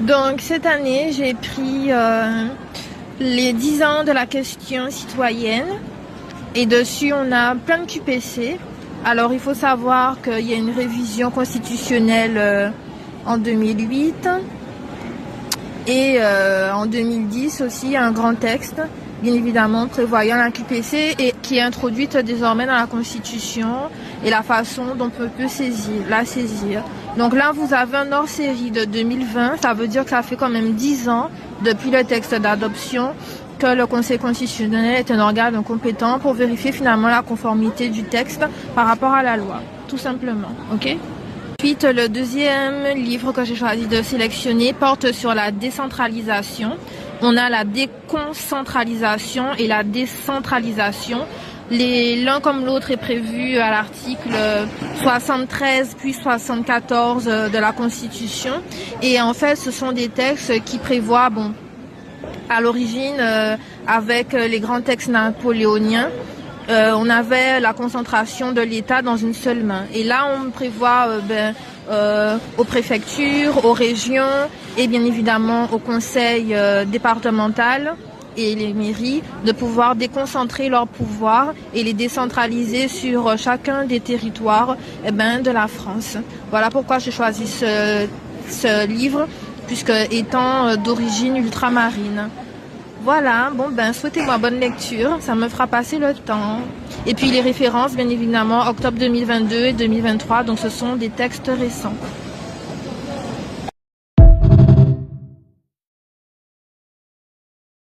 Donc cette année, j'ai pris les 10 ans de la question citoyenne et dessus on a plein de QPC. Alors il faut savoir qu'il y a une révision constitutionnelle en 2008 et en 2010 aussi un grand texte, bien évidemment prévoyant la QPC et qui est introduite désormais dans la Constitution et la façon dont on peut la saisir. Donc là, vous avez un hors-série de 2020, ça veut dire que ça fait quand même 10 ans depuis le texte d'adoption que le Conseil constitutionnel est un organe compétent pour vérifier finalement la conformité du texte par rapport à la loi, tout simplement, ok? Ensuite, le deuxième livre que j'ai choisi de sélectionner porte sur la décentralisation. On a la déconcentralisation et la décentralisation. L'un comme l'autre est prévu à l'article 73 puis 74 de la Constitution. Et en fait, ce sont des textes qui prévoient, à l'origine, avec les grands textes napoléoniens, on avait la concentration de l'État dans une seule main. Et là, on prévoit aux préfectures, aux régions et bien évidemment au conseil départemental et les mairies de pouvoir déconcentrer leurs pouvoirs et les décentraliser sur chacun des territoires de la France. Voilà pourquoi j'ai choisi ce livre, puisque étant d'origine ultramarine. Voilà, souhaitez-moi bonne lecture, ça me fera passer le temps. Et puis les références, bien évidemment, octobre 2022 et 2023, donc ce sont des textes récents.